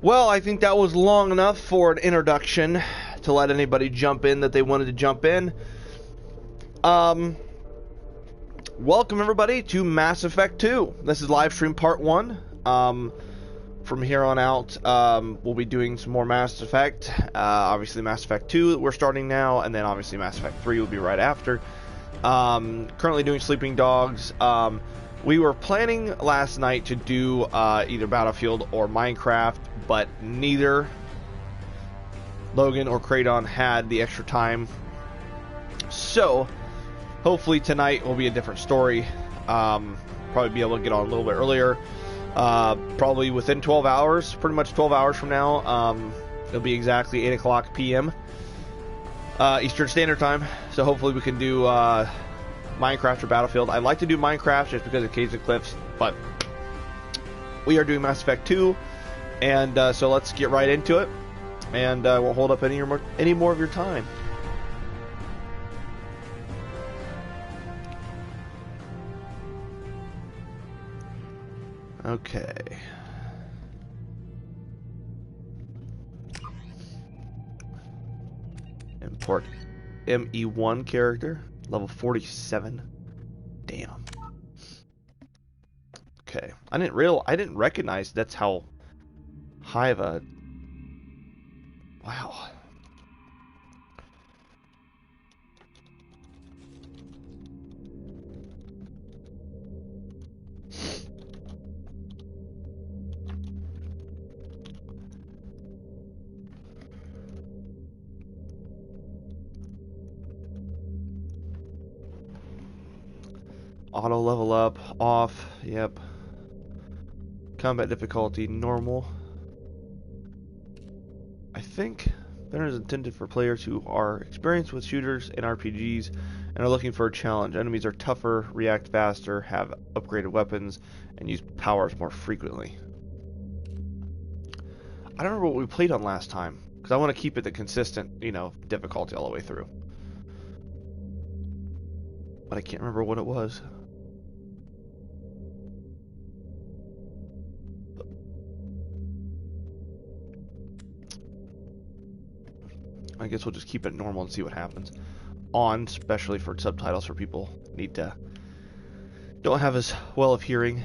Well, I think that was long enough for an introduction to let anybody jump in that they wanted to jump in. Welcome everybody to Mass Effect 2. This is Livestream Part 1. From here on out, we'll be doing some more Mass Effect. Obviously Mass Effect 2 that we're starting now, and then obviously Mass Effect 3 will be right after. Currently doing Sleeping Dogs. We were planning last night to do either Battlefield or Minecraft, but neither Logan or Kraydon had the extra time. So, hopefully tonight will be a different story. Probably be able to get on a little bit earlier. Probably within 12 hours, pretty much 12 hours from now. It'll be exactly 8 o'clock p.m. Eastern Standard Time. So hopefully we can do Minecraft or Battlefield. I'd like to do Minecraft just because of Caves and Cliffs, but we are doing Mass Effect 2, and so let's get right into it, and won't hold up any more of your time. Okay. Import ME1 character. Level 47. Damn. Okay. I didn't recognize that's how high of a... Wow. Auto level up, off, yep. Combat difficulty, normal. I think Banner is intended for players who are experienced with shooters and RPGs and are looking for a challenge. Enemies are tougher, react faster, have upgraded weapons, and use powers more frequently. I don't remember what we played on last time, because I want to keep it the consistent, difficulty all the way through. But I can't remember what it was. I guess we'll just keep it normal and see what happens. On, especially for subtitles, for people don't have as well of hearing.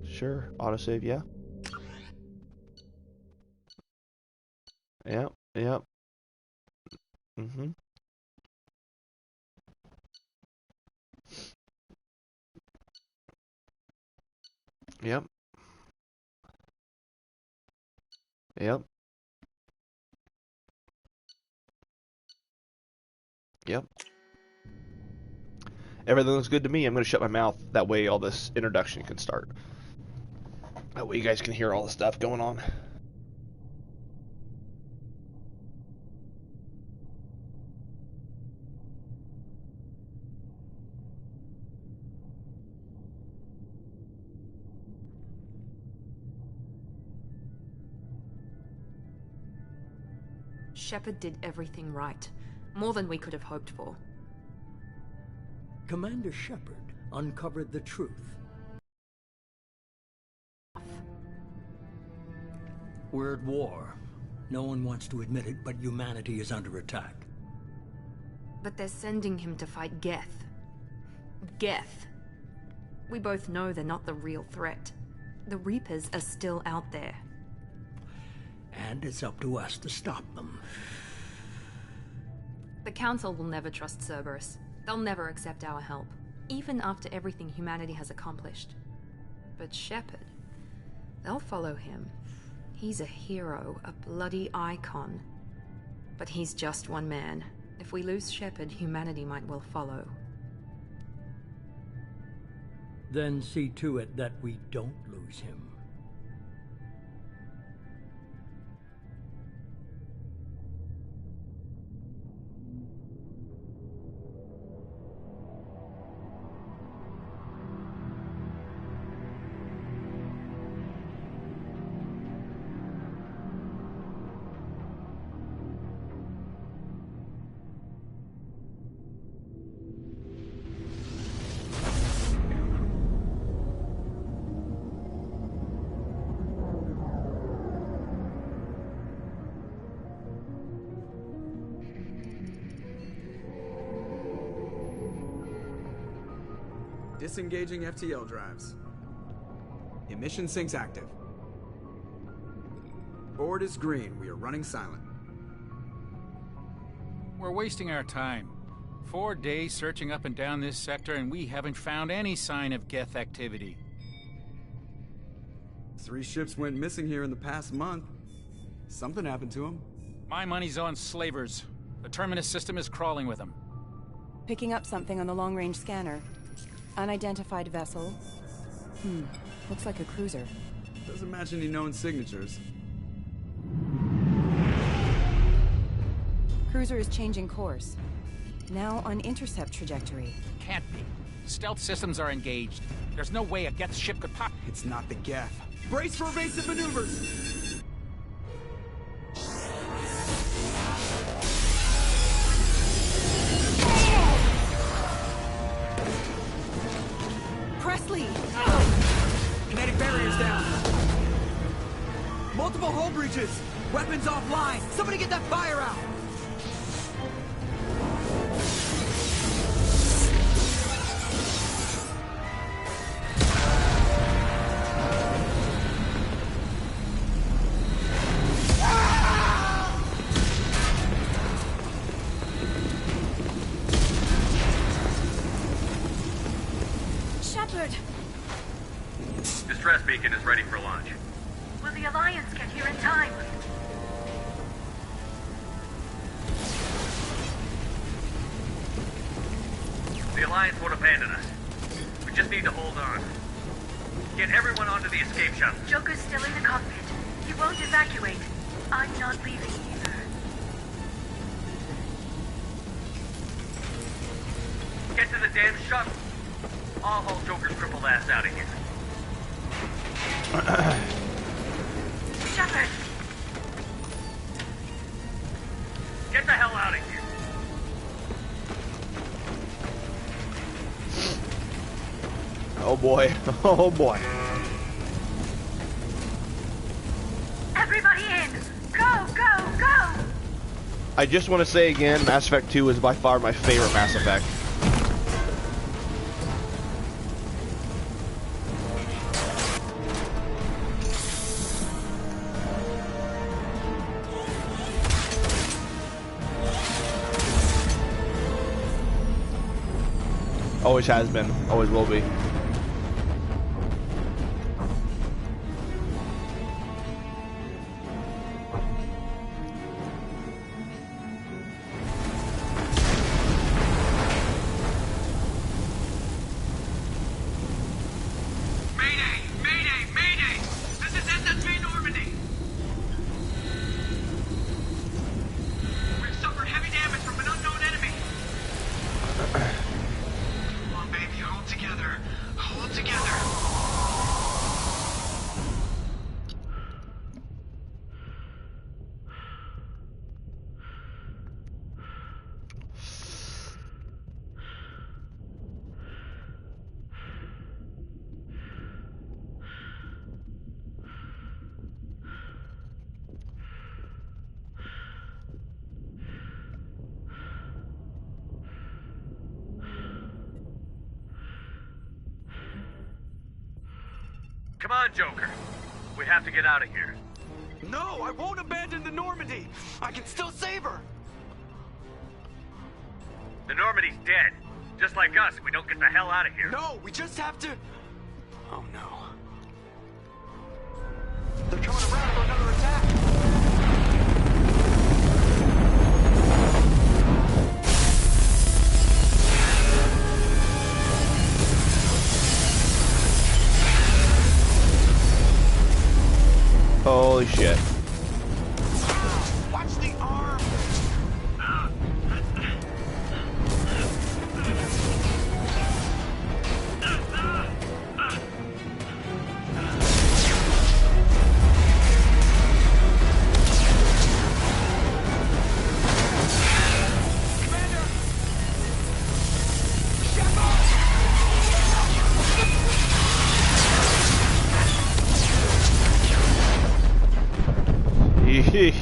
Sure, autosave, yeah. Yep, yep. Mm-hmm. Yep. Yep. Yep. Everything looks good to me. I'm going to shut my mouth. That way all this introduction can start. That way you guys can hear all the stuff going on. Shepard did everything right. More than we could have hoped for. Commander Shepard uncovered the truth. We're at war. No one wants to admit it, but humanity is under attack. But they're sending him to fight Geth. Geth. We both know they're not the real threat. The Reapers are still out there. And it's up to us to stop them. The Council will never trust Cerberus. They'll never accept our help, even after everything humanity has accomplished. But Shepard, they'll follow him. He's a hero, a bloody icon. But he's just one man. If we lose Shepard, humanity might well follow. Then see to it that we don't lose him. Disengaging FTL drives. Emission sinks active. Board is green. We are running silent. We're wasting our time. 4 days searching up and down this sector, and we haven't found any sign of Geth activity. 3 ships went missing here in the past month. Something happened to them. My money's on slavers. The Terminus system is crawling with them. Picking up something on the long-range scanner. Unidentified vessel. Looks like a cruiser. Doesn't match any known signatures. Cruiser is changing course. Now on intercept trajectory. Can't be. Stealth systems are engaged. There's no way a Geth ship could pop. It's not the Geth. Brace for evasive maneuvers! Presley! Kinetic barriers down. Multiple hull breaches. Weapons offline. Somebody get that fire out. Distress beacon is ready for launch. Will the Alliance get here in time? The Alliance won't abandon us. We just need to hold on. Get everyone onto the escape shuttle. Joker's still in the cockpit. He won't evacuate. I'm not leaving either. Get to the damn shuttle. I'll haul Joker's crippled ass out of here. Shepard! Get the hell out of here. Oh boy. Oh boy. Everybody in! Go, go, go! I just want to say again, Mass Effect 2 is by far my favorite Mass Effect. Always has been, always will be. Come on, Joker. We have to get out of here. No, I won't abandon the Normandy. I can still save her. The Normandy's dead. Just like us, we don't get the hell out of here. No, we just have to... Oh no. They're coming around for another attack. Holy shit. Watch the arm!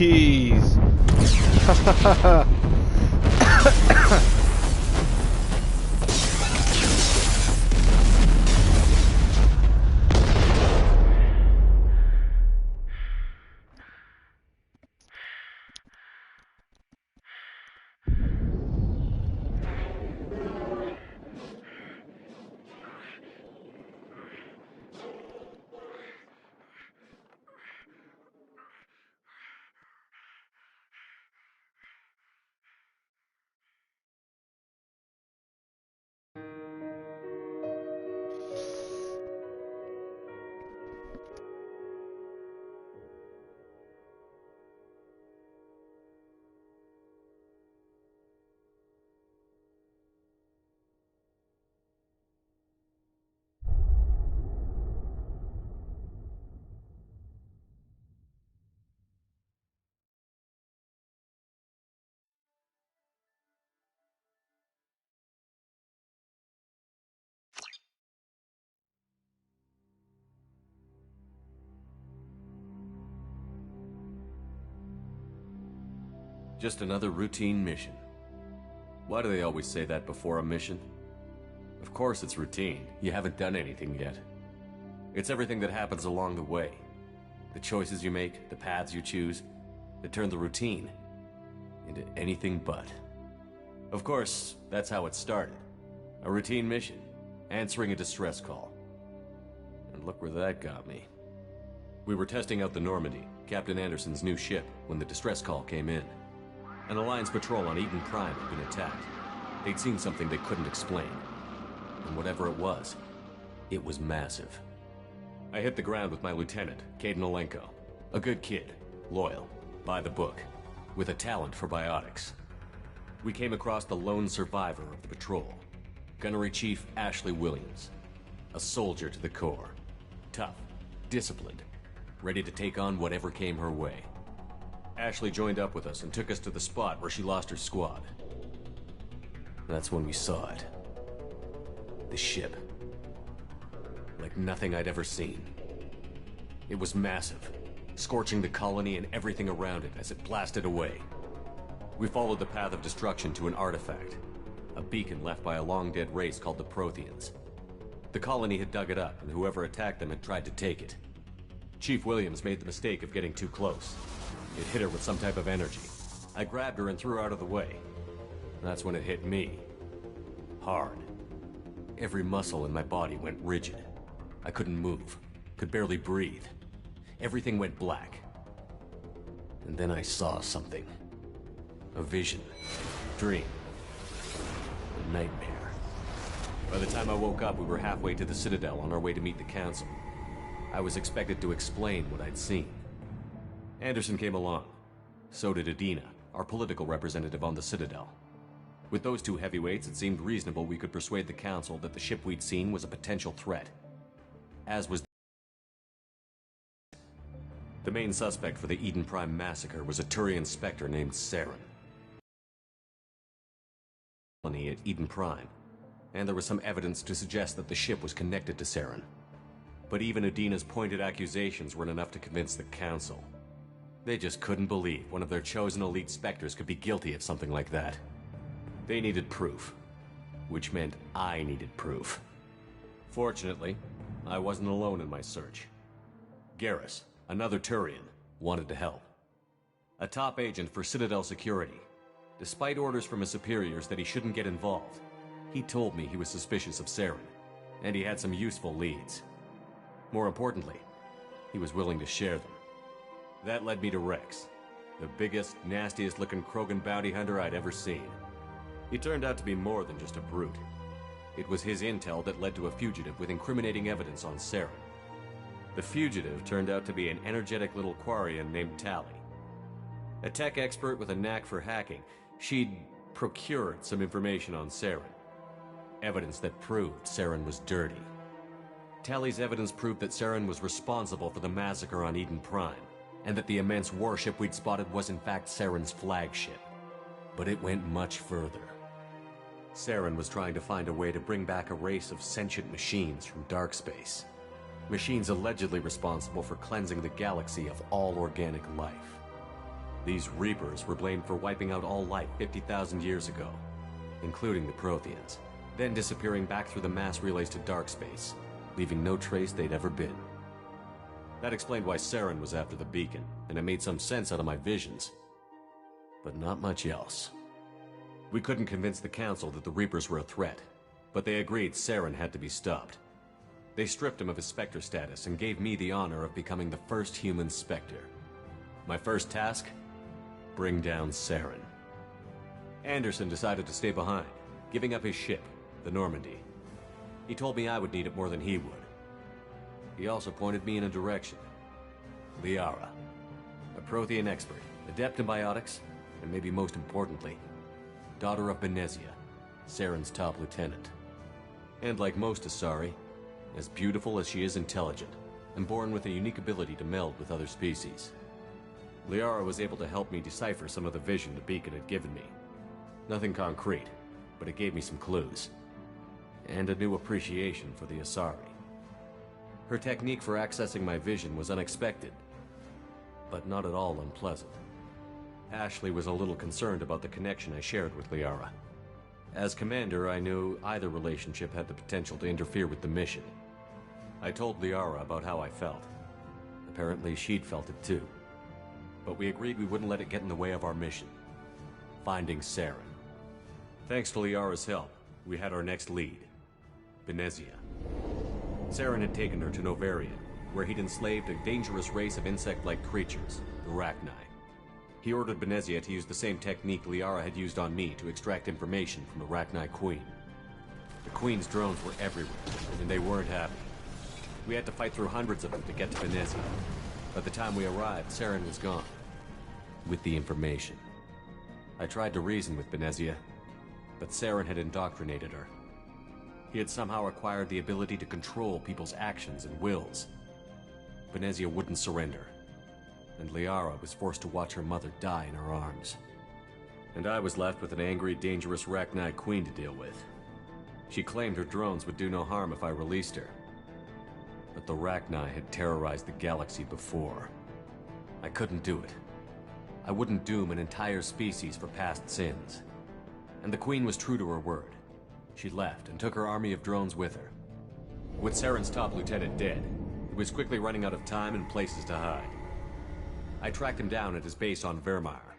Jeez. Just another routine mission. Why do they always say that before a mission? Of course it's routine. You haven't done anything yet. It's everything that happens along the way. The choices you make, the paths you choose, that turn the routine into anything but. Of course, that's how it started. A routine mission, answering a distress call. And look where that got me. We were testing out the Normandy, Captain Anderson's new ship, when the distress call came in. An Alliance patrol on Eden Prime had been attacked. They'd seen something they couldn't explain. And whatever it was massive. I hit the ground with my lieutenant, Caden Olenko. A good kid, loyal, by the book, with a talent for biotics. We came across the lone survivor of the patrol, Gunnery Chief Ashley Williams. A soldier to the core. Tough, disciplined, ready to take on whatever came her way. Ashley joined up with us and took us to the spot where she lost her squad. That's when we saw it. The ship. Like nothing I'd ever seen. It was massive, scorching the colony and everything around it as it blasted away. We followed the path of destruction to an artifact, a beacon left by a long-dead race called the Protheans. The colony had dug it up, and whoever attacked them had tried to take it. Chief Williams made the mistake of getting too close. It hit her with some type of energy. I grabbed her and threw her out of the way. That's when it hit me. Hard. Every muscle in my body went rigid. I couldn't move, could barely breathe. Everything went black. And then I saw something. A vision. Dream. A nightmare. By the time I woke up, we were halfway to the Citadel on our way to meet the Council. I was expected to explain what I'd seen. Anderson came along. So did Adina, our political representative on the Citadel. With those two heavyweights, it seemed reasonable we could persuade the Council that the ship we'd seen was a potential threat. As was the main suspect for the Eden Prime massacre was a Turian Spectre named Saren. At Eden Prime, and there was some evidence to suggest that the ship was connected to Saren. But even Adina's pointed accusations weren't enough to convince the Council. They just couldn't believe one of their chosen elite Spectres could be guilty of something like that. They needed proof, which meant I needed proof. Fortunately, I wasn't alone in my search. Garrus, another Turian, wanted to help. A top agent for Citadel Security. Despite orders from his superiors that he shouldn't get involved, he told me he was suspicious of Saren, and he had some useful leads. More importantly, he was willing to share them. That led me to Rex, the biggest, nastiest looking Krogan bounty hunter I'd ever seen. He turned out to be more than just a brute. It was his intel that led to a fugitive with incriminating evidence on Saren. The fugitive turned out to be an energetic little Quarian named Tali. A tech expert with a knack for hacking, she'd procured some information on Saren. Evidence that proved Saren was dirty. Tali's evidence proved that Saren was responsible for the massacre on Eden Prime, and that the immense warship we'd spotted was in fact Saren's flagship. But it went much further. Saren was trying to find a way to bring back a race of sentient machines from dark space. Machines allegedly responsible for cleansing the galaxy of all organic life. These Reapers were blamed for wiping out all life 50,000 years ago, including the Protheans, then disappearing back through the mass relays to dark space, leaving no trace they'd ever been. That explained why Saren was after the beacon, and it made some sense out of my visions. But not much else. We couldn't convince the Council that the Reapers were a threat, but they agreed Saren had to be stopped. They stripped him of his Spectre status and gave me the honor of becoming the first human Spectre. My first task? Bring down Saren. Anderson decided to stay behind, giving up his ship, the Normandy. He told me I would need it more than he would. He also pointed me in a direction. Liara, a Prothean expert, adept in biotics, and maybe most importantly, daughter of Benezia, Saren's top lieutenant. And like most Asari, as beautiful as she is intelligent, and born with a unique ability to meld with other species. Liara was able to help me decipher some of the vision the beacon had given me. Nothing concrete, but it gave me some clues. And a new appreciation for the Asari. Her technique for accessing my vision was unexpected, but not at all unpleasant. Ashley was a little concerned about the connection I shared with Liara. As commander, I knew either relationship had the potential to interfere with the mission. I told Liara about how I felt. Apparently, she'd felt it too. But we agreed we wouldn't let it get in the way of our mission. Finding Saren. Thanks to Liara's help, we had our next lead. Benezia. Saren had taken her to Novarian, where he'd enslaved a dangerous race of insect-like creatures, the Rachni. He ordered Benezia to use the same technique Liara had used on me to extract information from the Rachni Queen. The Queen's drones were everywhere, and they weren't happy. We had to fight through hundreds of them to get to Benezia. By the time we arrived, Saren was gone. With the information. I tried to reason with Benezia, but Saren had indoctrinated her. He had somehow acquired the ability to control people's actions and wills. Benezia wouldn't surrender, and Liara was forced to watch her mother die in her arms. And I was left with an angry, dangerous Rachni Queen to deal with. She claimed her drones would do no harm if I released her. But the Rachni had terrorized the galaxy before. I couldn't do it. I wouldn't doom an entire species for past sins. And the Queen was true to her word. She left and took her army of drones with her. With Saren's top lieutenant dead, he was quickly running out of time and places to hide. I tracked him down at his base on Vermeer,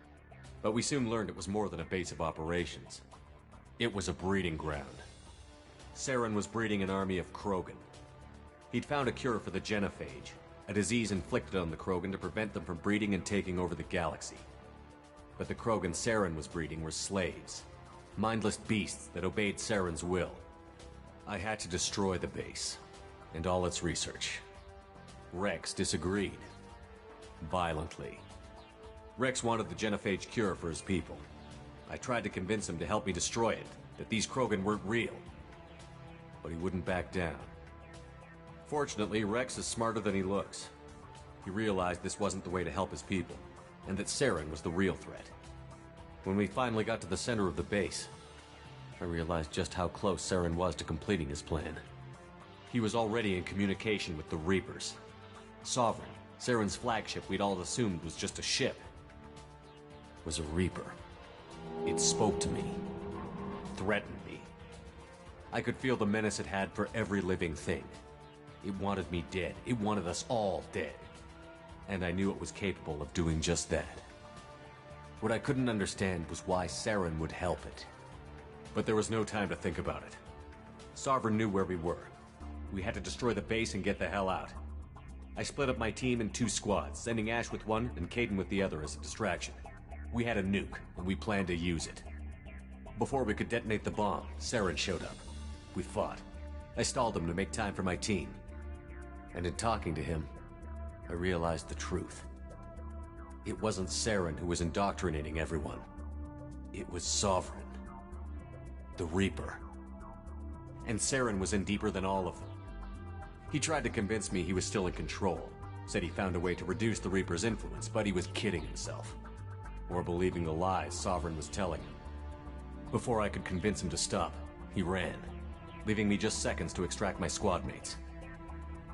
but we soon learned it was more than a base of operations. It was a breeding ground. Saren was breeding an army of Krogan. He'd found a cure for the genophage, a disease inflicted on the Krogan to prevent them from breeding and taking over the galaxy. But the Krogan Saren was breeding were slaves, mindless beasts that obeyed Saren's will. I had to destroy the base, and all its research. Rex disagreed. Violently. Rex wanted the genophage cure for his people. I tried to convince him to help me destroy it, that these Krogan weren't real. But he wouldn't back down. Fortunately, Rex is smarter than he looks. He realized this wasn't the way to help his people, and that Saren was the real threat. When we finally got to the center of the base, I realized just how close Saren was to completing his plan. He was already in communication with the Reapers. Sovereign, Saren's flagship we'd all assumed was just a ship, was a Reaper. It spoke to me, threatened me. I could feel the menace it had for every living thing. It wanted me dead. It wanted us all dead. And I knew it was capable of doing just that. What I couldn't understand was why Saren would help it. But there was no time to think about it. Sovereign knew where we were. We had to destroy the base and get the hell out. I split up my team in 2 squads, sending Ash with one and Kaidan with the other as a distraction. We had a nuke, and we planned to use it. Before we could detonate the bomb, Saren showed up. We fought. I stalled him to make time for my team. And in talking to him, I realized the truth. It wasn't Saren who was indoctrinating everyone. It was Sovereign. The Reaper. And Saren was in deeper than all of them. He tried to convince me he was still in control. Said he found a way to reduce the Reaper's influence, but he was kidding himself. Or believing the lies Sovereign was telling him. Before I could convince him to stop, he ran, leaving me just seconds to extract my squad mates.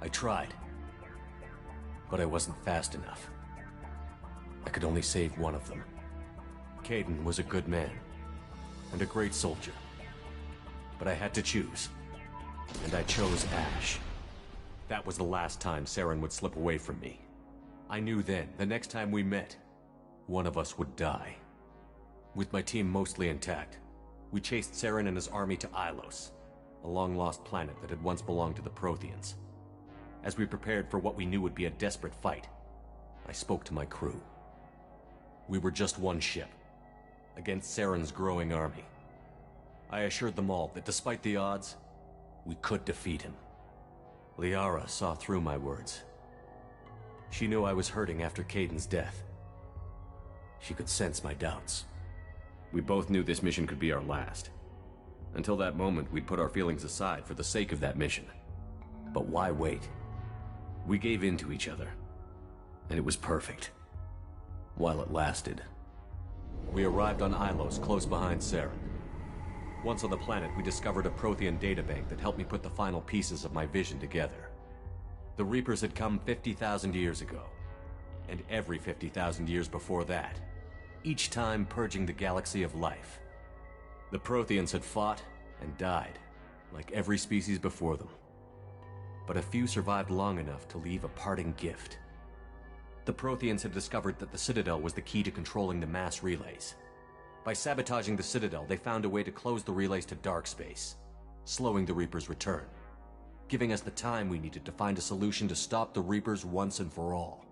I tried, but I wasn't fast enough. I could only save one of them. Kaidan was a good man, and a great soldier. But I had to choose, and I chose Ash. That was the last time Saren would slip away from me. I knew then, the next time we met, one of us would die. With my team mostly intact, we chased Saren and his army to Ilos, a long-lost planet that had once belonged to the Protheans. As we prepared for what we knew would be a desperate fight, I spoke to my crew. We were just one ship, against Saren's growing army. I assured them all that despite the odds, we could defeat him. Liara saw through my words. She knew I was hurting after Kaidan's death. She could sense my doubts. We both knew this mission could be our last. Until that moment, we'd put our feelings aside for the sake of that mission. But why wait? We gave in to each other, and it was perfect. While it lasted. We arrived on Ilos, close behind Saren. Once on the planet, we discovered a Prothean databank that helped me put the final pieces of my vision together. The Reapers had come 50,000 years ago, and every 50,000 years before that. each time purging the galaxy of life. The Protheans had fought and died, like every species before them. But a few survived long enough to leave a parting gift. The Protheans had discovered that the Citadel was the key to controlling the mass relays. By sabotaging the Citadel, they found a way to close the relays to dark space, slowing the Reapers' return, giving us the time we needed to find a solution to stop the Reapers once and for all.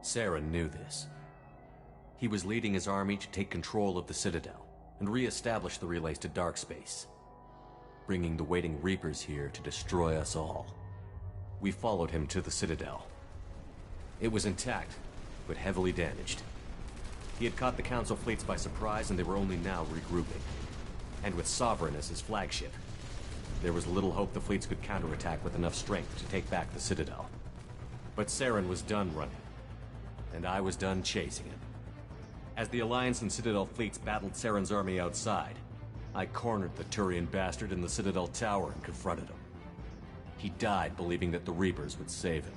Saren knew this. He was leading his army to take control of the Citadel and re-establish the relays to dark space, bringing the waiting Reapers here to destroy us all. We followed him to the Citadel. It was intact, but heavily damaged. He had caught the Council fleets by surprise, and they were only now regrouping. And with Sovereign as his flagship, there was little hope the fleets could counterattack with enough strength to take back the Citadel. But Saren was done running, and I was done chasing him. As the Alliance and Citadel fleets battled Saren's army outside, I cornered the Turian bastard in the Citadel tower and confronted him. He died believing that the Reapers would save him.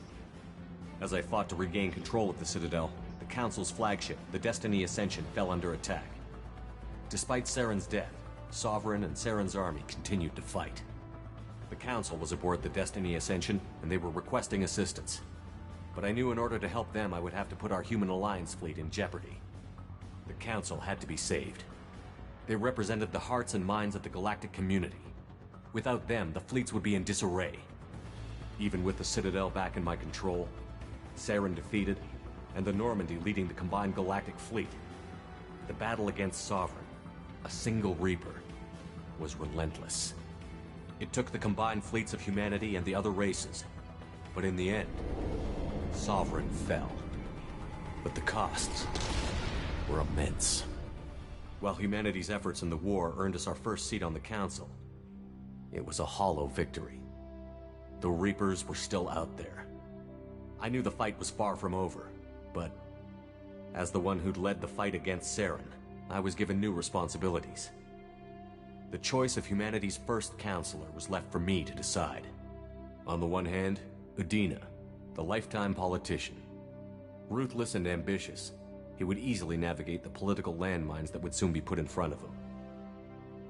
As I fought to regain control of the Citadel, the Council's flagship, the Destiny Ascension, fell under attack. Despite Saren's death, Sovereign and Saren's army continued to fight. The Council was aboard the Destiny Ascension, and they were requesting assistance. But I knew in order to help them, I would have to put our human Alliance fleet in jeopardy. The Council had to be saved. They represented the hearts and minds of the galactic community. Without them, the fleets would be in disarray. Even with the Citadel back in my control, Saren defeated, and the Normandy leading the combined galactic fleet, the battle against Sovereign, a single Reaper, was relentless. It took the combined fleets of humanity and the other races, but in the end, Sovereign fell. But the costs were immense. While humanity's efforts in the war earned us our first seat on the Council, it was a hollow victory. The Reapers were still out there. I knew the fight was far from over, but as the one who'd led the fight against Saren, I was given new responsibilities. The choice of humanity's first counselor was left for me to decide. On the one hand, Udina, the lifetime politician. Ruthless and ambitious, he would easily navigate the political landmines that would soon be put in front of him.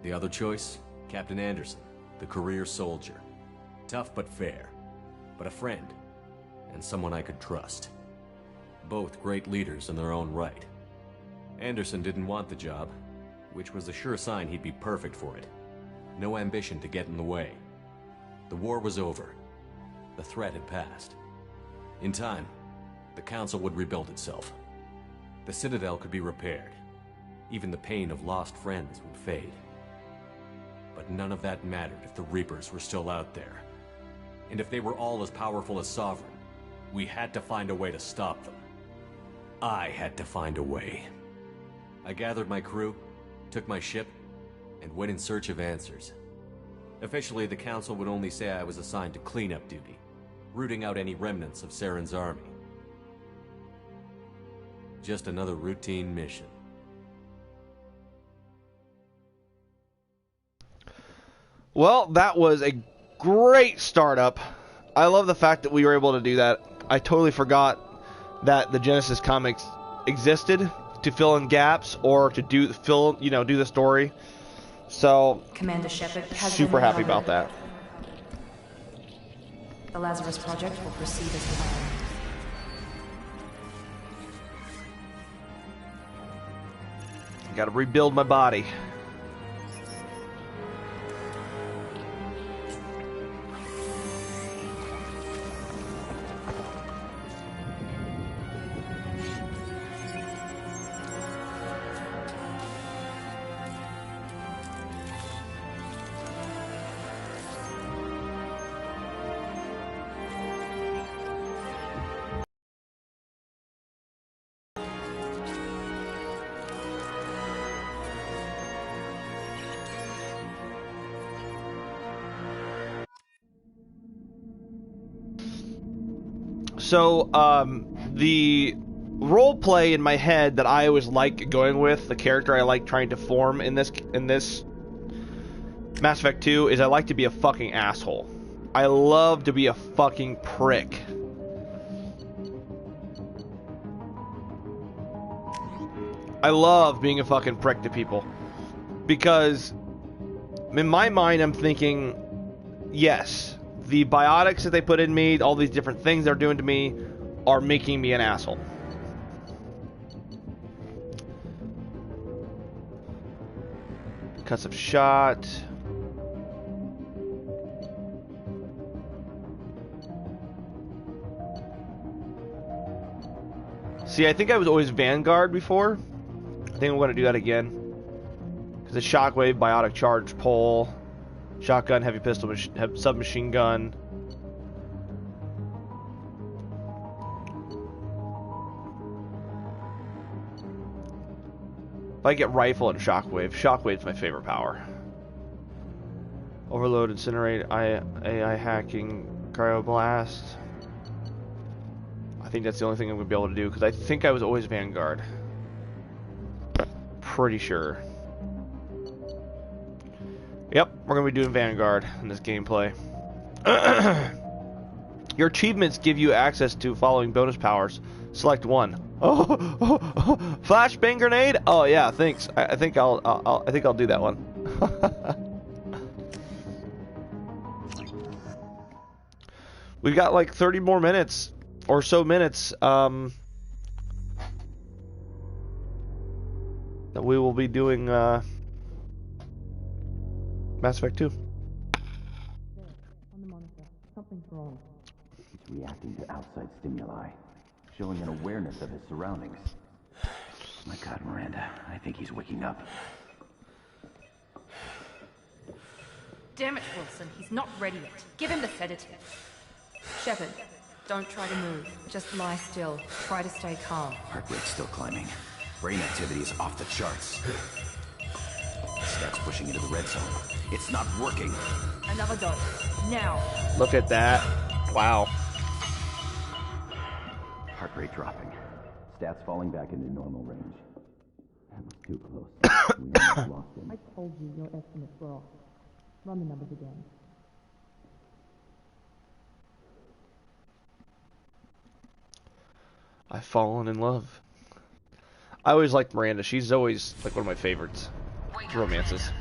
The other choice, Captain Anderson, the career soldier. Tough but fair, but a friend, and someone I could trust. Both great leaders in their own right. Anderson didn't want the job, which was a sure sign he'd be perfect for it. No ambition to get in the way. The war was over. The threat had passed. In time, the Council would rebuild itself. The Citadel could be repaired. Even the pain of lost friends would fade. But none of that mattered if the Reapers were still out there. And if they were all as powerful as Sovereign, we had to find a way to stop them. I had to find a way. I gathered my crew, took my ship, and went in search of answers. Officially, the Council would only say I was assigned to cleanup duty, rooting out any remnants of Saren's army. Just another routine mission. Well, that was a great startup. I love the fact that we were able to do that. I totally forgot that the Genesis comics existed to fill in gaps or to do the story. So, Commander Shepard has super happy about that. The Lazarus Project will proceed as planned. Gotta rebuild my body. So, the role play in my head that I always like going with, the character I like trying to form in this Mass Effect 2 is I like to be a fucking asshole. I love to be a fucking prick. I love being a fucking prick to people. Because in my mind I'm thinking, yes, the biotics that they put in me, all these different things they're doing to me are making me an asshole. Cuts of shot. See, I think I was always Vanguard before. I think I'm going to do that again. Because the shockwave, biotic charge, pole, shotgun, heavy pistol, submachine gun. If I get rifle and shockwave, shockwave's my favorite power. Overload, incinerate, AI hacking, cryoblast. I think that's the only thing I'm going to be able to do, because I think I was always Vanguard. Pretty sure. Yep, we're going to be doing Vanguard in this gameplay. Your achievements give you access to following bonus powers. Select one. Flashbang grenade? Oh yeah, thanks. I think I'll do that one. We've got like 30 more minutes or so minutes that we will be doing Mass Effect 2. On the monitor. Something's wrong. He's reacting to outside stimuli, showing an awareness of his surroundings. My God, Miranda, I think he's waking up. Damn it, Wilson. He's not ready yet. Give him the sedative. Shepard, don't try to move. Just lie still. Try to stay calm. Heart rate's still climbing. Brain activity is off the charts. Stats pushing into the red zone. It's not working. Another dose. Now. Look at that. Wow. Heart rate dropping. Stats falling back into normal range. That was too close. We almost lost him. I told you your estimates were off. Run the numbers again. I've fallen in love. I always liked Miranda. She's always like one of my favorites. Romances.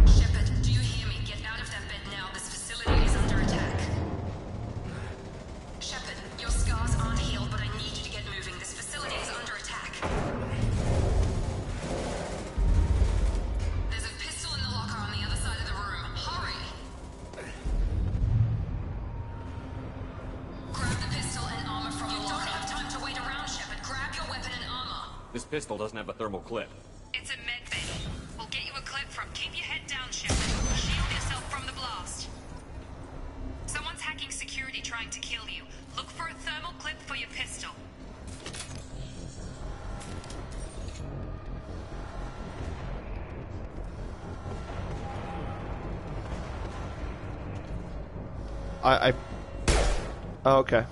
Shepard, do you hear me? Get out of that bed now. This facility is under attack. Shepard, your scars aren't healed, but I need you to get moving. This facility is under attack. There's a pistol in the locker on the other side of the room. Hurry! Grab the pistol and armor from the locker. You don't have time to wait around, Shepard. Grab your weapon and armor. This pistol doesn't have a thermal clip. It's a med bay. We'll get you a clip from. Keep your head down, Shepard. Shield yourself from the blast. Someone's hacking security trying to kill you. Look for a thermal clip for your pistol. Oh, okay.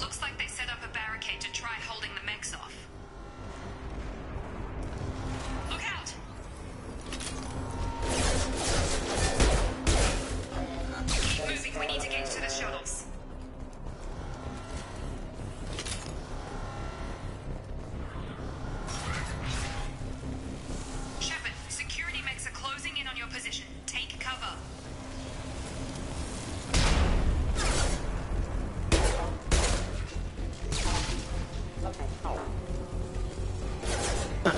Looks like they set up a barricade to try holding the mechs off. Look out! Keep moving, we need to get to the shuttles. Shepard, security mechs are closing in on your position. Take cover. No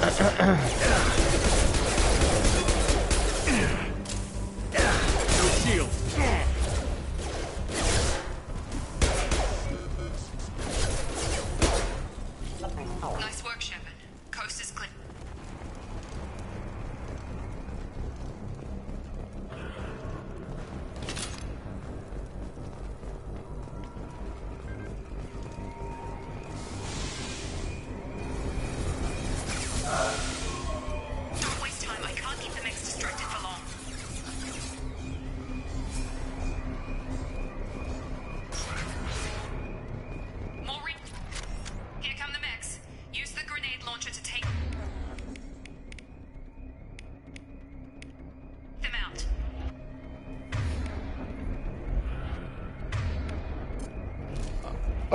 shield. Nice work, Shepard. Coast is clear.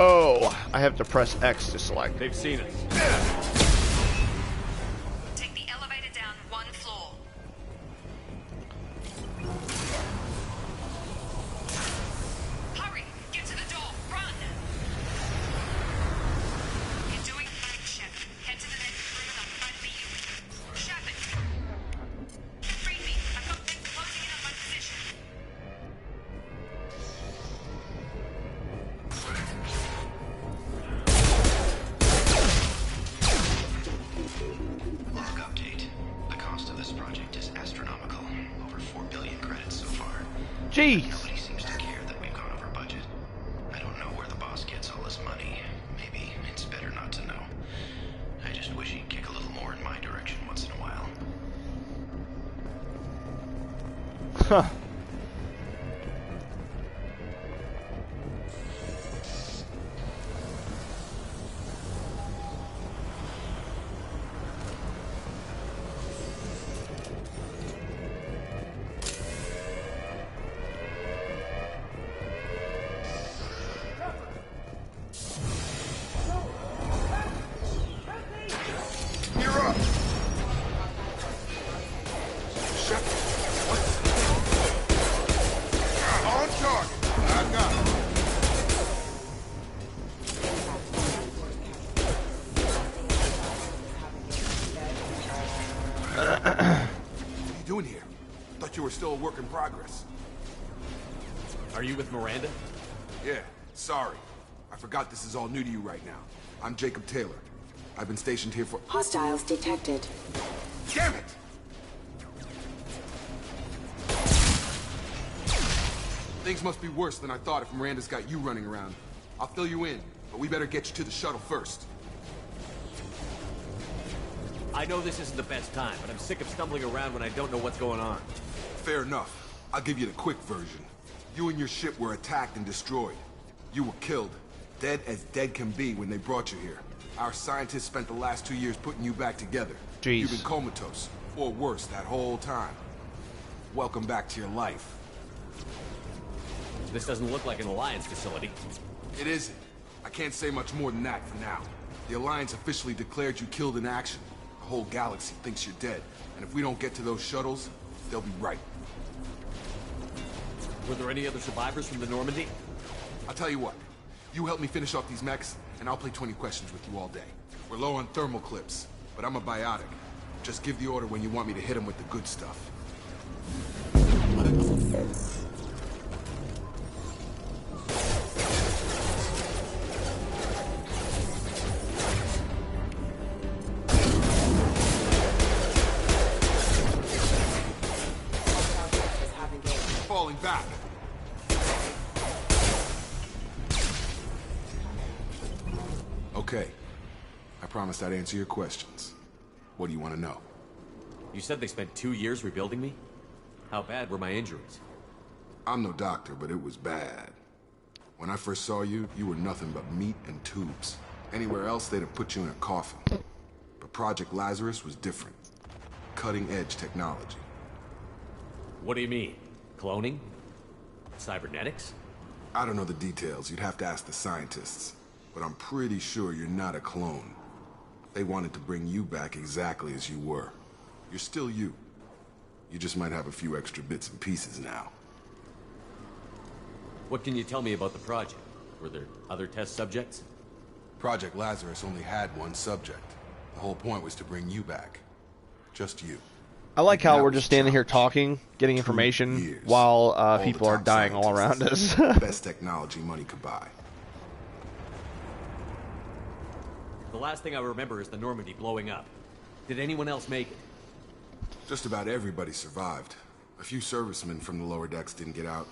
Oh, I have to press X to select. They've seen us. Take the elevator down 1 floor. Hurry! Get to the door! Run! You're doing fine, Shepard. Head to the next room and I'll try to meet you. Shepard! Read me. I've got things closing in on my position. Log update. The cost of this project is astronomical. Over 4 billion credits so far. Jeez. Nobody seems to care that we've gone over budget. I don't know where the boss gets all this money. Maybe it's better not to know. I just wish he'd kick a little more in my direction once in a while. Huh. Still a work in progress. Are you with Miranda? Yeah, sorry. I forgot this is all new to you right now. I'm Jacob Taylor. I've been stationed here for— Hostiles detected. Damn it! Things must be worse than I thought if Miranda's got you running around. I'll fill you in, but we better get you to the shuttle first. I know this isn't the best time, but I'm sick of stumbling around when I don't know what's going on. Fair enough. I'll give you the quick version. You and your ship were attacked and destroyed. You were killed. Dead as dead can be when they brought you here. Our scientists spent the last 2 years putting you back together. Jeez. You've been comatose, or worse, that whole time. Welcome back to your life. This doesn't look like an Alliance facility. It isn't. I can't say much more than that for now. The Alliance officially declared you killed in action. The whole galaxy thinks you're dead. And if we don't get to those shuttles, they'll be right. Were there any other survivors from the Normandy? I'll tell you what. You help me finish off these mechs, and I'll play 20 questions with you all day. We're low on thermal clips, but I'm a biotic. Just give the order when you want me to hit them with the good stuff. Falling back. Okay. I promised I'd answer your questions. What do you want to know? You said they spent 2 years rebuilding me? How bad were my injuries? I'm no doctor, but it was bad. When I first saw you, you were nothing but meat and tubes. Anywhere else, they'd have put you in a coffin. But Project Lazarus was different. Cutting-edge technology. What do you mean? Cloning? Cybernetics? I don't know the details. You'd have to ask the scientists. But I'm pretty sure you're not a clone. They wanted to bring you back exactly as you were. You're still you. You just might have a few extra bits and pieces now. What can you tell me about the project? Were there other test subjects? Project Lazarus only had one subject. The whole point was to bring you back. Just you. I like how we're just standing here talking, getting information, while people are dying all around us. Best technology money could buy. The last thing I remember is the Normandy blowing up. Did anyone else make it? Just about everybody survived. A few servicemen from the lower decks didn't get out.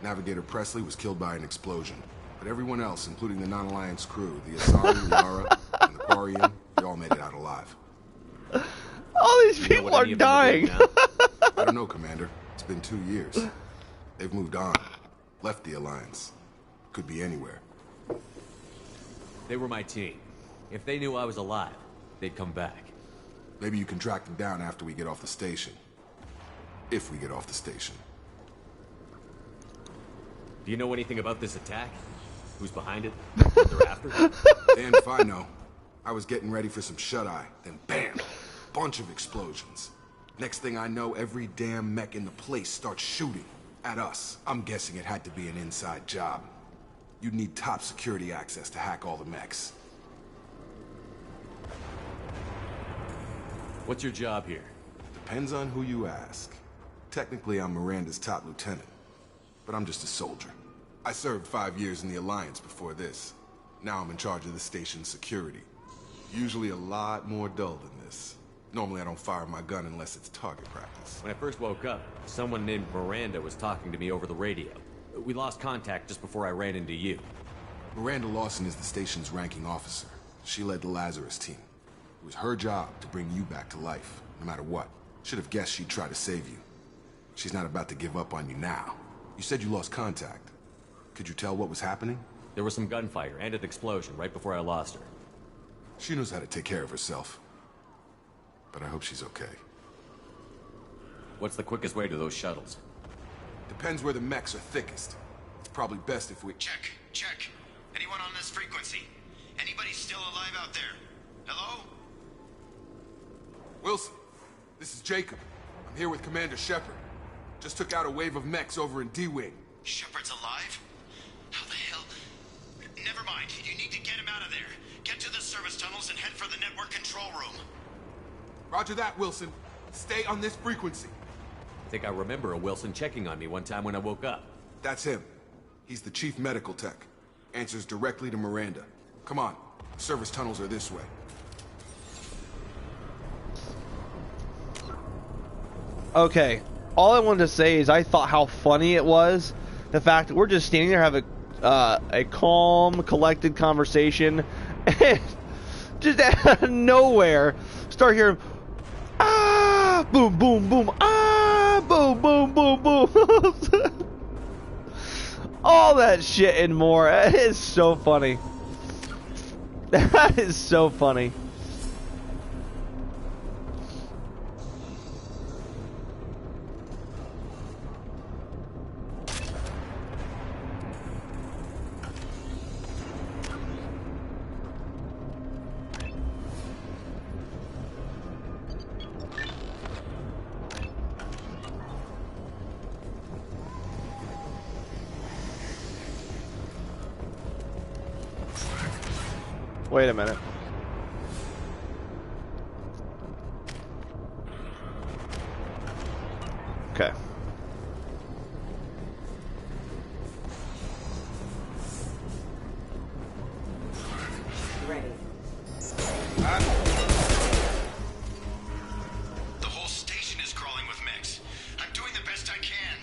Navigator Presley was killed by an explosion. But everyone else, including the non-Alliance crew, the Asari, Yara, and the Quarian, they all made it out alive. All these people are dying. I don't know, Commander. It's been 2 years. They've moved on. Left the Alliance. Could be anywhere. They were my team. If they knew I was alive, they'd come back. Maybe you can track them down after we get off the station. If we get off the station. Do you know anything about this attack? Who's behind it? What they're after? Damn if I know. I was getting ready for some shut-eye, then bam! Bunch of explosions. Next thing I know, every damn mech in the place starts shooting at us. I'm guessing it had to be an inside job. You'd need top security access to hack all the mechs. What's your job here? Depends on who you ask. Technically, I'm Miranda's top lieutenant, but I'm just a soldier. I served 5 years in the Alliance before this. Now I'm in charge of the station's security. Usually a lot more dull than this. Normally I don't fire my gun unless it's target practice. When I first woke up, someone named Miranda was talking to me over the radio. We lost contact just before I ran into you. Miranda Lawson is the station's ranking officer. She led the Lazarus team. It was her job to bring you back to life, no matter what. Should have guessed she'd try to save you. She's not about to give up on you now. You said you lost contact. Could you tell what was happening? There was some gunfire and an explosion right before I lost her. She knows how to take care of herself. But I hope she's okay. What's the quickest way to those shuttles? Depends where the mechs are thickest. It's probably best if we... Check. Anyone on this frequency? Anybody still alive out there? Hello? Wilson, this is Jacob. I'm here with Commander Shepard. Just took out a wave of mechs over in D-Wing. Shepard's alive? How the hell? Never mind. You need to get him out of there. Get to the service tunnels and head for the network control room. Roger that, Wilson. Stay on this frequency. I think I remember a Wilson checking on me one time when I woke up. That's him. He's the chief medical tech. Answers directly to Miranda. Come on. Service tunnels are this way. Okay. All I wanted to say is I thought how funny it was. The fact that we're just standing there having a calm, collected conversation. And just out of nowhere, start hearing, ah, boom, boom, boom, ah, boom, boom, boom, boom. All that shit and more. It is so funny. That is so funny. Wait a minute. Okay. Ready. The whole station is crawling with mechs. I'm doing the best I can.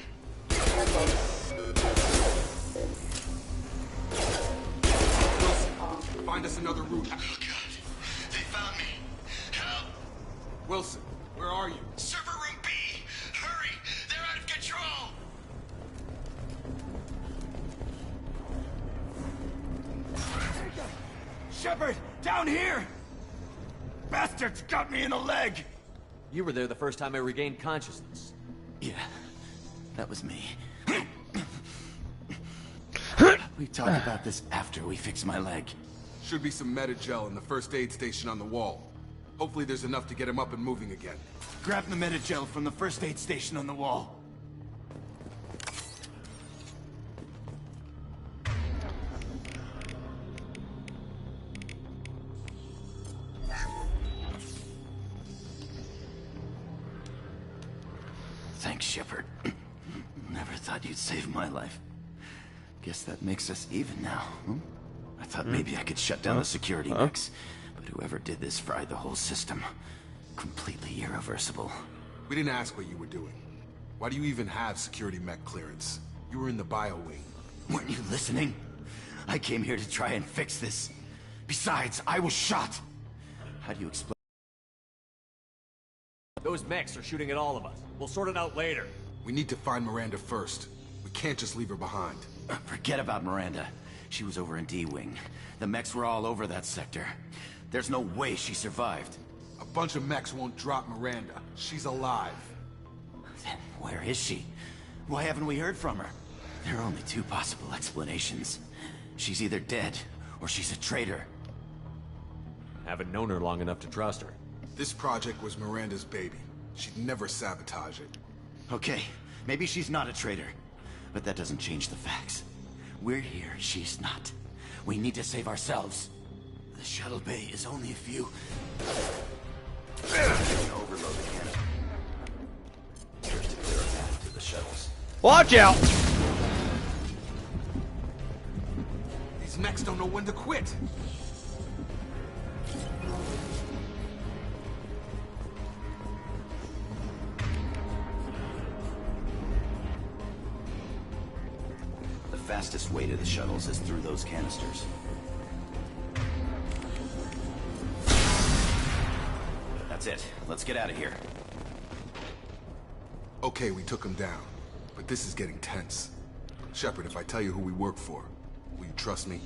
Find us another route. Oh, God. They found me. Help. Wilson, where are you? Server room B. Hurry. They're out of control. Shepard, down here! Bastards got me in the leg! You were there the first time I regained consciousness. Yeah, that was me. We talk about this after we fix my leg. Should be some Medi-Gel in the first aid station on the wall. Hopefully there's enough to get him up and moving again. Grab the Medi-Gel from the first aid station on the wall. Thanks, Shepard. Never thought you'd save my life. Guess that makes us even now, hmm? I thought maybe I could shut down the security mechs, but whoever did this fried the whole system. Completely irreversible. We didn't ask what you were doing. Why do you even have security mech clearance? You were in the bio wing. Weren't you listening? I came here to try and fix this. Besides, I was shot. How do you explain? Those mechs are shooting at all of us. We'll sort it out later. We need to find Miranda first. We can't just leave her behind. Forget about Miranda. She was over in D-Wing. The mechs were all over that sector. There's no way she survived. A bunch of mechs won't drop Miranda. She's alive. Then where is she? Why haven't we heard from her? There are only two possible explanations. She's either dead, or she's a traitor. Haven't known her long enough to trust her. This project was Miranda's baby. She'd never sabotage it. Okay, maybe she's not a traitor. But that doesn't change the facts. We're here, she's not. We need to save ourselves. The shuttle bay is only a few... Overload again. Here's to clear a path to the shuttles. Watch out! These mechs don't know when to quit. The fastest way to the shuttles is through those canisters. That's it. Let's get out of here. Okay, we took him down. But this is getting tense. Shepard, if I tell you who we work for, will you trust me?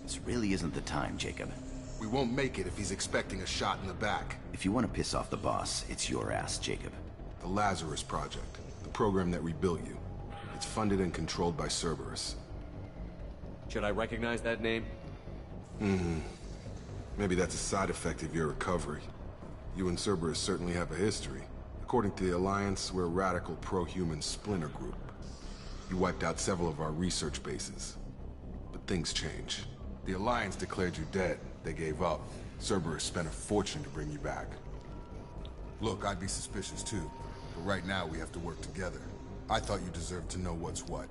This really isn't the time, Jacob. We won't make it if he's expecting a shot in the back. If you want to piss off the boss, it's your ass, Jacob. The Lazarus Project. The program that rebuilt you. It's funded and controlled by Cerberus. Should I recognize that name? Maybe that's a side effect of your recovery. You and Cerberus certainly have a history. According to the Alliance, we're a radical pro-human splinter group. You wiped out several of our research bases. But things change. The Alliance declared you dead. They gave up. Cerberus spent a fortune to bring you back. Look, I'd be suspicious too. But right now we have to work together. I thought you deserved to know what's what.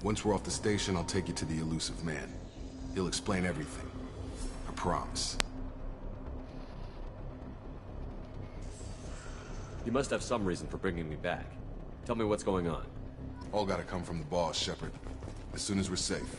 Once we're off the station, I'll take you to the elusive man. He'll explain everything. I promise. You must have some reason for bringing me back. Tell me what's going on. All gotta come from the boss, Shepard. As soon as we're safe.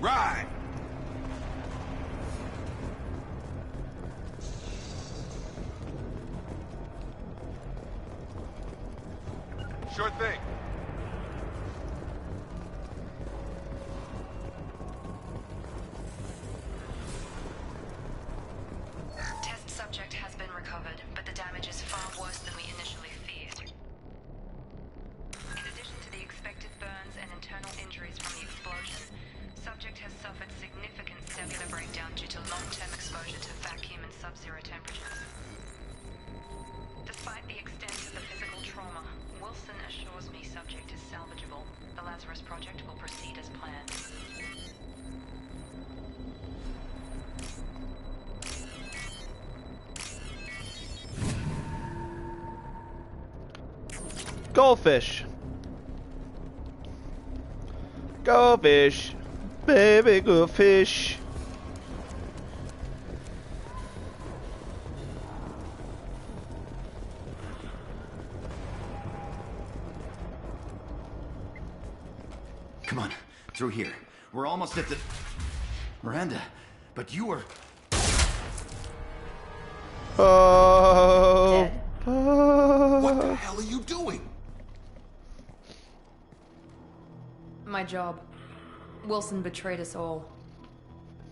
Right! Sure thing. Test subject has been recovered, but the damage is far worse than we initially feared. In addition to the expected burns and internal injuries from the explosion, subject has suffered significant cellular breakdown due to long-term exposure to vacuum and sub-zero temperatures. Despite the extent of the physical trauma, Wilson assures me subject is salvageable. The Lazarus Project will proceed as planned. Goldfish. Goldfish. Baby goldfish. Come on, through here. We're almost at the... Miranda, but you were... Oh. What the hell are you doing? My job. Wilson betrayed us all.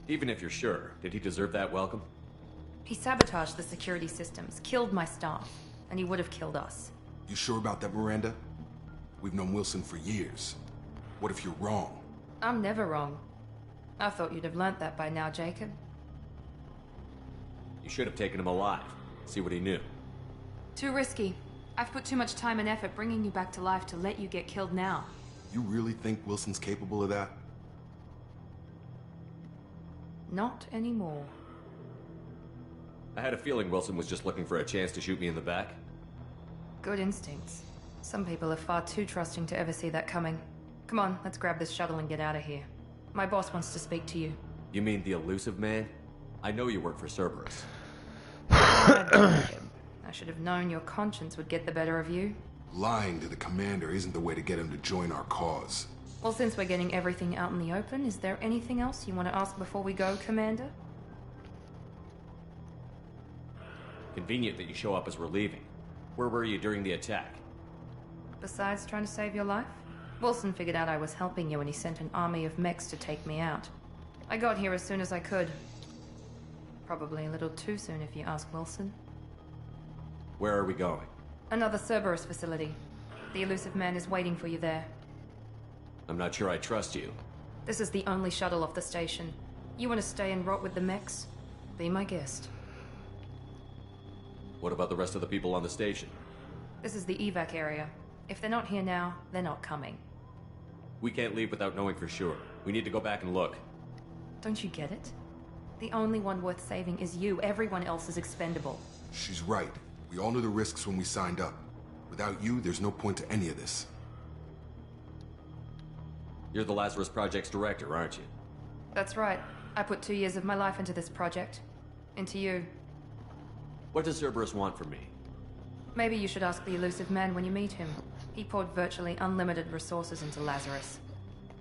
Even if you're sure, did he deserve that welcome? He sabotaged the security systems, killed my staff, and he would have killed us. You sure about that, Miranda? We've known Wilson for years. What if you're wrong? I'm never wrong. I thought you'd have learnt that by now, Jacob. You should have taken him alive. See what he knew. Too risky. I've put too much time and effort bringing you back to life to let you get killed now. You really think Wilson's capable of that? Not anymore. I had a feeling Wilson was just looking for a chance to shoot me in the back. Good instincts. Some people are far too trusting to ever see that coming. Come on, let's grab this shuttle and get out of here. My boss wants to speak to you. You mean the elusive man? I know you work for Cerberus. I should have known your conscience would get the better of you. Lying to the commander isn't the way to get him to join our cause. Well, since we're getting everything out in the open, is there anything else you want to ask before we go, Commander? Convenient that you show up as we're leaving. Where were you during the attack? Besides trying to save your life? Wilson figured out I was helping you and he sent an army of mechs to take me out. I got here as soon as I could. Probably a little too soon if you ask Wilson. Where are we going? Another Cerberus facility. The elusive man is waiting for you there. I'm not sure I trust you. This is the only shuttle off the station. You want to stay and rot with the mechs? Be my guest. What about the rest of the people on the station? This is the evac area. If they're not here now, they're not coming. We can't leave without knowing for sure. We need to go back and look. Don't you get it? The only one worth saving is you. Everyone else is expendable. She's right. We all knew the risks when we signed up. Without you, there's no point to any of this. You're the Lazarus Project's director, aren't you? That's right. I put 2 years of my life into this project. Into you. What does Cerberus want from me? Maybe you should ask the elusive man when you meet him. He poured virtually unlimited resources into Lazarus.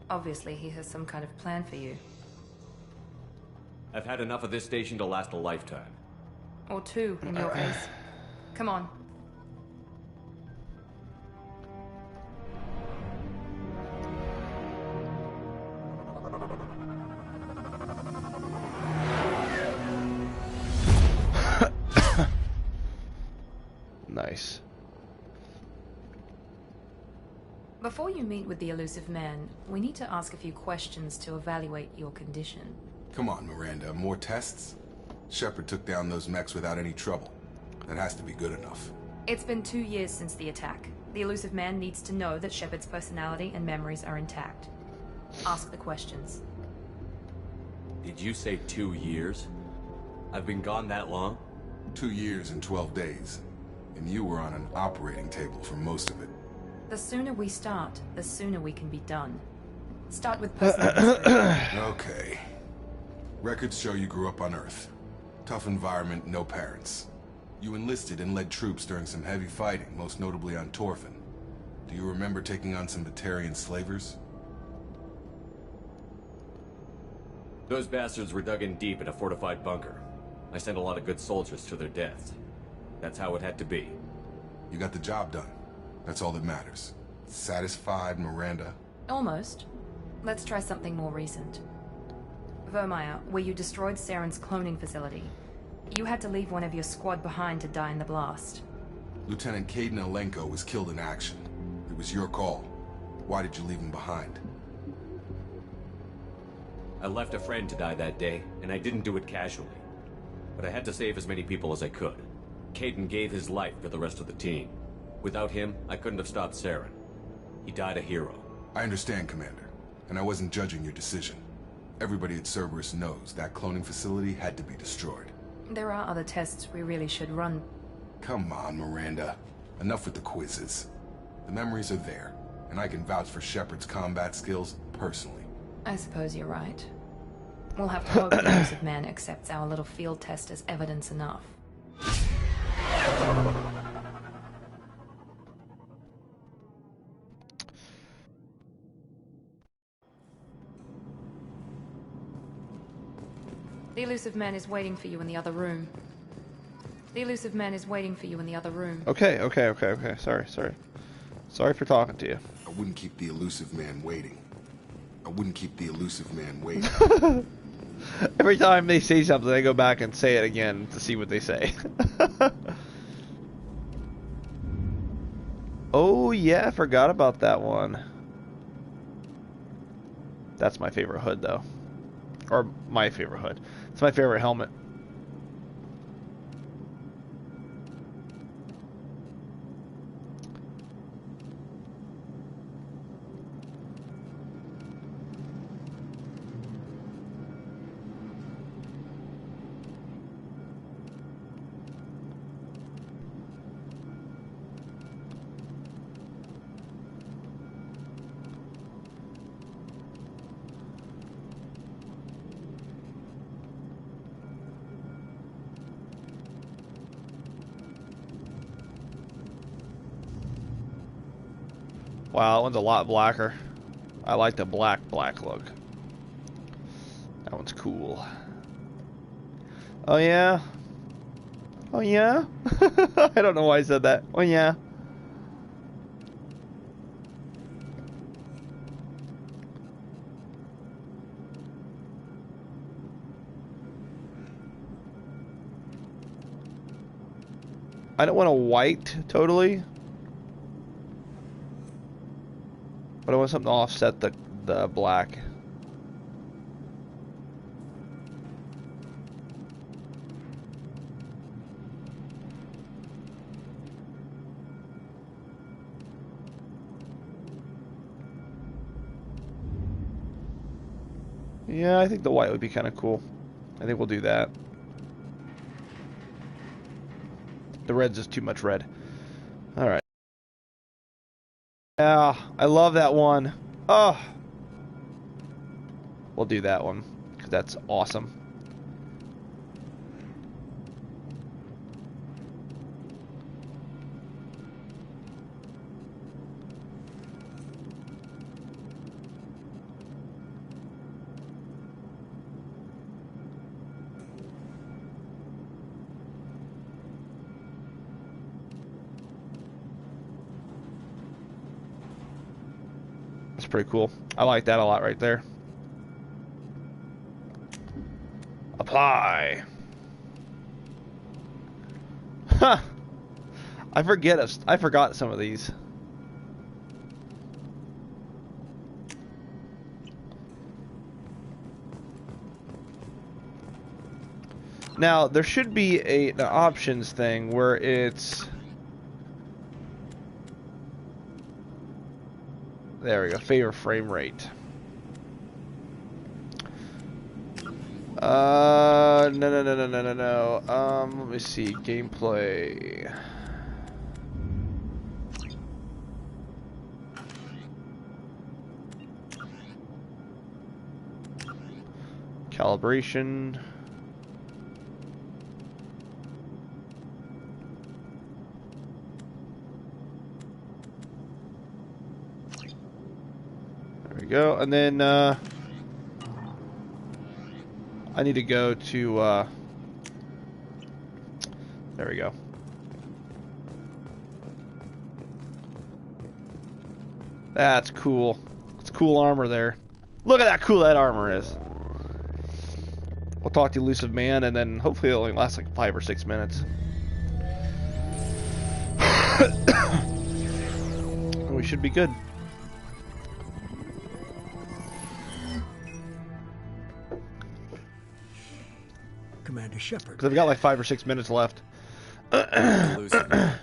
Obviously, he has some kind of plan for you. I've had enough of this station to last a lifetime. Or 2, in your case. Come on. Nice. Before you meet with the elusive man, we need to ask a few questions to evaluate your condition. Come on, Miranda. More tests? Shepard took down those mechs without any trouble. That has to be good enough. It's been 2 years since the attack. The elusive man needs to know that Shepard's personality and memories are intact. Ask the questions. Did you say 2 years? I've been gone that long? 2 years and 12 days. And you were on an operating table for most of it. The sooner we start, the sooner we can be done. Start with personal history. Okay. Records show you grew up on Earth. Tough environment, no parents. You enlisted and led troops during some heavy fighting, most notably on Torfin. Do you remember taking on some Batarian slavers? Those bastards were dug in deep in a fortified bunker. I sent a lot of good soldiers to their deaths. That's how it had to be. You got the job done. That's all that matters. Satisfied, Miranda? Almost. Let's try something more recent. Vermeer, where you destroyed Saren's cloning facility. You had to leave one of your squad behind to die in the blast. Lieutenant Caden Alenko was killed in action. It was your call. Why did you leave him behind? I left a friend to die that day, and I didn't do it casually. But I had to save as many people as I could. Caden gave his life for the rest of the team. Without him, I couldn't have stopped Saren. He died a hero. I understand, Commander. And I wasn't judging your decision. Everybody at Cerberus knows that cloning facility had to be destroyed. There are other tests we really should run. Come on, Miranda. Enough with the quizzes. The memories are there, and I can vouch for Shepard's combat skills personally. I suppose you're right. We'll have to hope the elusive man accepts our little field test as evidence enough. The elusive man is waiting for you in the other room. The elusive man is waiting for you in the other room. Okay. Sorry for talking to you. I wouldn't keep the elusive man waiting. Every time they say something, I go back and say it again to see what they say. Oh yeah, I forgot about that one. That's my favorite hood, though. Or my favorite hood. It's my favorite helmet. Wow, that one's a lot blacker. I like the black look. That one's cool. Oh yeah? Oh yeah? I don't know why I said that. Oh yeah. I don't want a white totally, but I want something to offset the black. Yeah, I think the white would be kind of cool. I think we'll do that. The red's just too much red. Alright. Yeah, I love that one. Oh! We'll do that one, because that's awesome. That's pretty cool. I like that a lot right there. Apply. Huh. I forgot some of these. Now, there should be an options thing where it's... There we go, favor frame rate. No. Let me see, gameplay. Calibration. There we go, and then I need to go to there we go. That's cool. It's cool armor there. Look at how cool that armor is. We'll talk to Elusive Man, and then hopefully it'll only last like 5 or 6 minutes. We should be good. Commander Shepard. Because I've got like 5 or 6 minutes left. Elusive Man.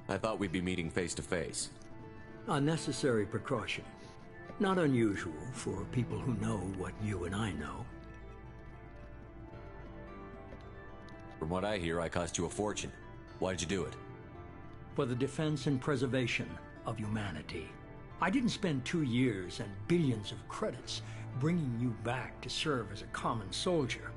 I thought we'd be meeting face to face. A necessary precaution. Not unusual for people who know what you and I know. From what I hear, I cost you a fortune. Why'd you do it? For the defense and preservation of humanity. I didn't spend 2 years and billions of credits bringing you back to serve as a common soldier.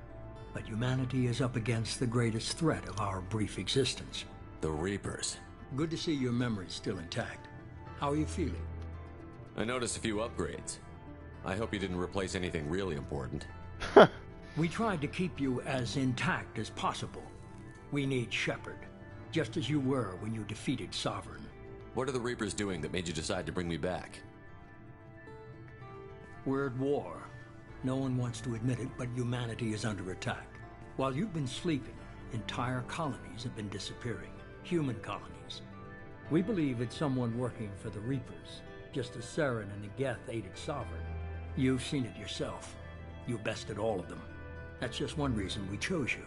But humanity is up against the greatest threat of our brief existence. The Reapers. Good to see your memory's still intact. How are you feeling? I noticed a few upgrades. I hope you didn't replace anything really important. We tried to keep you as intact as possible. We need Shepard, just as you were when you defeated Sovereign. What are the Reapers doing that made you decide to bring me back? We're at war. No one wants to admit it, but humanity is under attack. While you've been sleeping, entire colonies have been disappearing. Human colonies. We believe it's someone working for the Reapers, just as Saren and the Geth aided Sovereign. You've seen it yourself. You bested all of them. That's just one reason we chose you.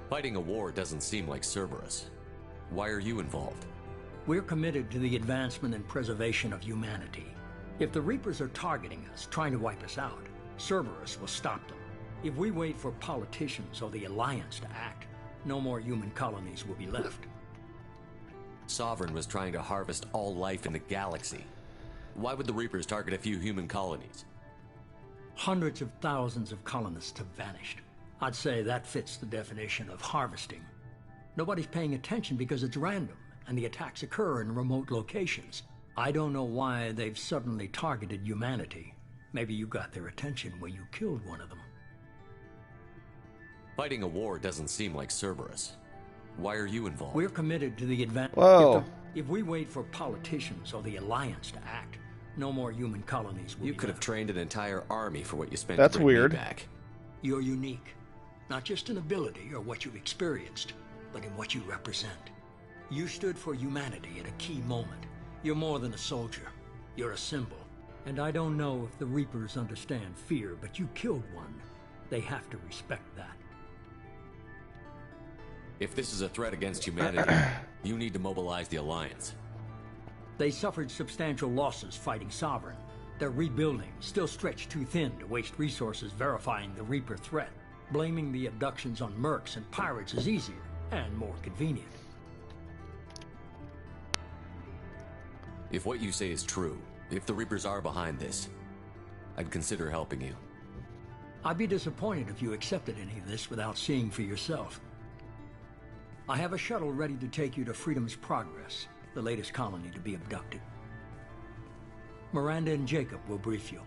Fighting a war doesn't seem like Cerberus. Why are you involved? We're committed to the advancement and preservation of humanity. If the Reapers are targeting us, trying to wipe us out, Cerberus will stop them. If we wait for politicians or the Alliance to act, no more human colonies will be left. Sovereign was trying to harvest all life in the galaxy. Why would the Reapers target a few human colonies? Hundreds of thousands of colonists have vanished. I'd say that fits the definition of harvesting. Nobody's paying attention because it's random. and the attacks occur in remote locations. I don't know why they've suddenly targeted humanity. Maybe you got their attention when you killed one of them. Fighting a war doesn't seem like Cerberus. Why are you involved? We're committed to the advance. Whoa. If we wait for politicians or the Alliance to act, no more human colonies will You be could have left. trained an entire army for what you spent That's to bring weird. me back. You're unique. Not just in ability or what you've experienced, but in what you represent. You stood for humanity at a key moment. You're more than a soldier. You're a symbol. And I don't know if the Reapers understand fear, but you killed one. They have to respect that. If this is a threat against humanity, you need to mobilize the Alliance. They suffered substantial losses fighting Sovereign. They're rebuilding, still stretched too thin to waste resources verifying the Reaper threat. Blaming the abductions on mercs and pirates is easier and more convenient. If what you say is true, if the Reapers are behind this, I'd consider helping you. I'd be disappointed if you accepted any of this without seeing for yourself. I have a shuttle ready to take you to Freedom's Progress, the latest colony to be abducted. Miranda and Jacob will brief you.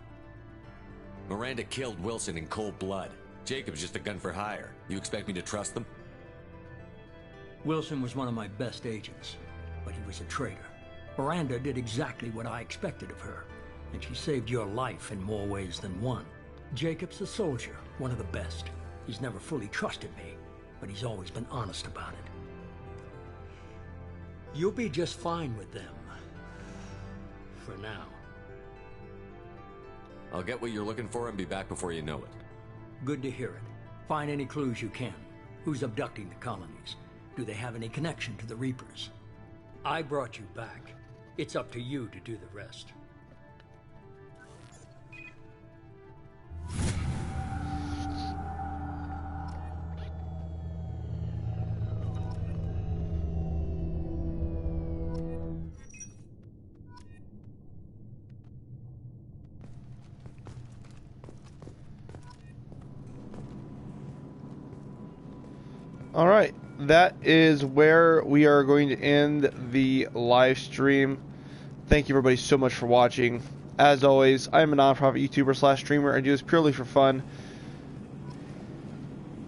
Miranda killed Wilson in cold blood. Jacob's just a gun for hire. You expect me to trust them? Wilson was one of my best agents, but he was a traitor. Miranda did exactly what I expected of her, and she saved your life in more ways than one. Jacob's a soldier, one of the best. He's never fully trusted me, but he's always been honest about it. You'll be just fine with them. For now. I'll get what you're looking for and be back before you know it. Good to hear it. Find any clues you can. Who's abducting the colonies? Do they have any connection to the Reapers? I brought you back. It's up to you to do the rest. All right, that is where we are going to end the live stream. Thank you everybody so much for watching. As always, I am a non-profit YouTuber / streamer. I do this purely for fun.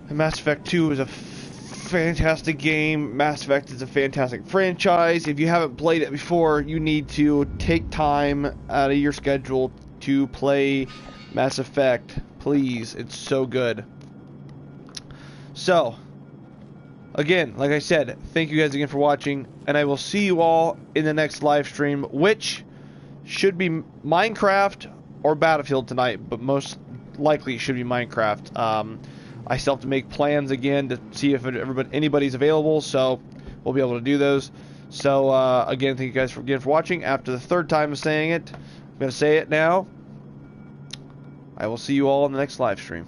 And Mass Effect 2 is a fantastic game. Mass Effect is a fantastic franchise. If you haven't played it before, you need to take time out of your schedule to play Mass Effect. Please, it's so good. So, again, like I said, thank you guys again for watching, and I will see you all in the next live stream, which should be Minecraft or Battlefield tonight, but most likely it should be Minecraft. I still have to make plans again to see if anybody's available, so we'll be able to do those. So, again, thank you guys again for watching. After the third time of saying it, I'm going to say it now. I will see you all in the next live stream.